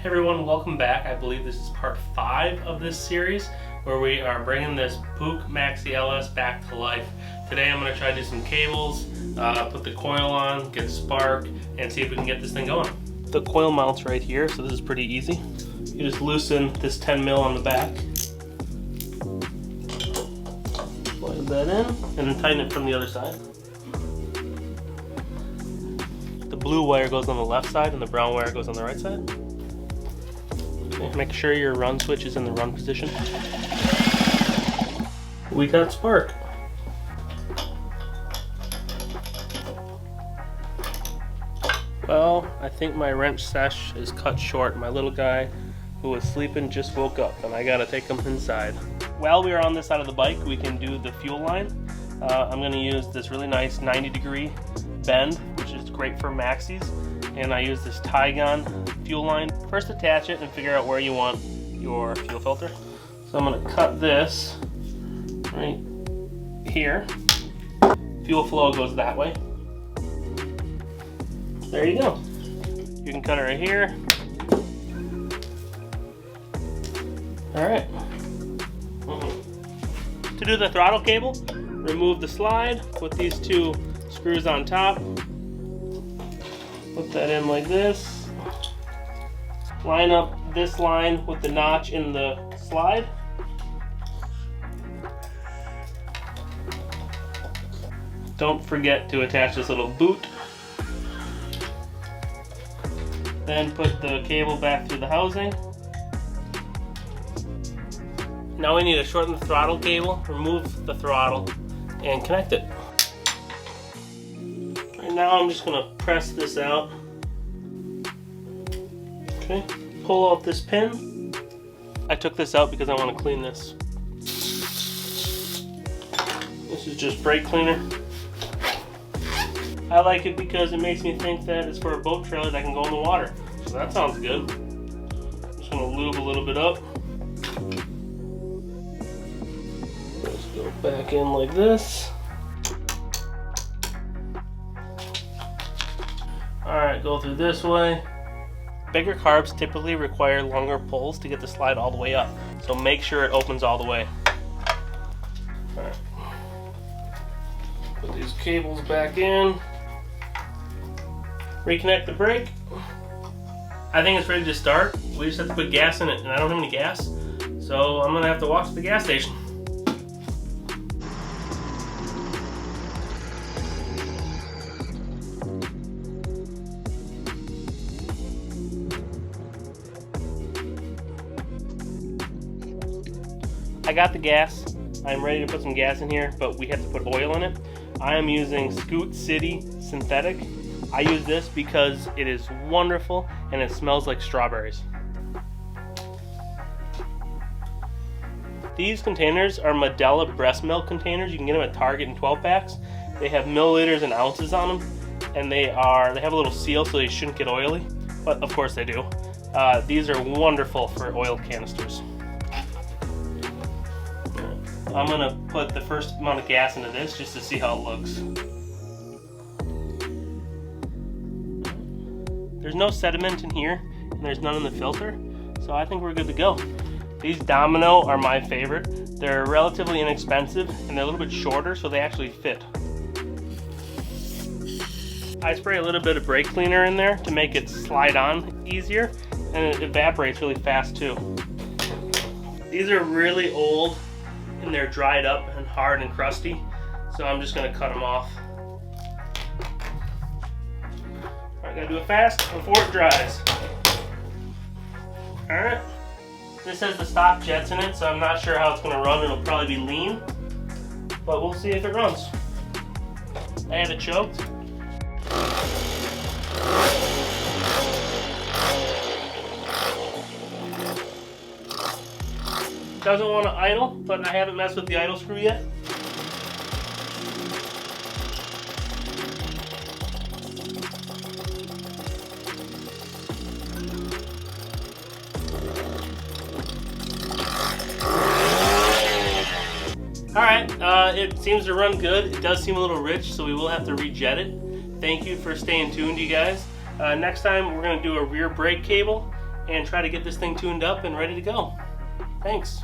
everyone, welcome back. I believe this is part 5 of this series where we are bringing this Puch Maxi LS back to life. Today I'm going to try to do some cables, put the coil on, get a spark, and see if we can get this thing going. The coil mounts right here, so this is pretty easy. You just loosen this 10 mil on the back, slide that in, and then tighten it from the other side. The blue wire goes on the left side and the brown wire goes on the right side. Okay, make sure your run switch is in the run position. We got spark. Well, I think my wrench sesh is cut short. My little guy who was sleeping just woke up and I gotta take him inside. While we are on this side of the bike, we can do the fuel line. I'm gonna use this really nice 90-degree bend, which is great for maxis, and I use this Tygon fuel line. First attach it and figure out where you want your fuel filter. So I'm gonna cut this right here. Fuel flow goes that way. There you go. You can cut it right here. Alright. To do the throttle cable, remove the slide, put these 2 screws on top, put that in like this, line up this line with the notch in the slide, don't forget to attach this little boot, then put the cable back through the housing. Now we need to shorten the throttle cable, remove the throttle, and connect it. Right now I'm just going to press this out. Okay, pull out this pin. I took this out because I want to clean this. This is just brake cleaner. I like it because it makes me think that it's for a boat trailer that can go in the water. So that sounds good. Just going to lube a little bit up. Let's go back in like this. Alright, go through this way. Bigger carbs typically require longer pulls to get the slide all the way up. So make sure it opens all the way. Alright. Put these cables back in. Reconnect the brake. I think it's ready to start. We just have to put gas in it, and I don't have any gas. So I'm going to have to walk to the gas station. I got the gas. I'm ready to put some gas in here, but we have to put oil in it. I am using Scoot City Synthetic. I use this because it is wonderful and it smells like strawberries. These containers are Medela breast milk containers. You can get them at Target in 12 packs. They have milliliters and ounces on them, and they have a little seal so they shouldn't get oily, but of course they do. These are wonderful for oil canisters. I'm going to put the first amount of gas into this just to see how it looks. There's no sediment in here, and there's none in the filter, so I think we're good to go. These Domino are my favorite. They're relatively inexpensive, and they're a little bit shorter, so they actually fit. I spray a little bit of brake cleaner in there to make it slide on easier, and it evaporates really fast too. These are really old, and they're dried up and hard and crusty, so I'm just going to cut them off. Alright, gotta do it fast before it dries. Alright, this has the stock jets in it, so I'm not sure how it's going to run. It'll probably be lean, but we'll see if it runs. I have it choked. Doesn't want to idle, but I haven't messed with the idle screw yet. Alright, it seems to run good. It does seem a little rich, so we will have to rejet it. Thank you for staying tuned, you guys. Next time we're going to do a rear brake cable, and try to get this thing tuned up and ready to go. Thanks.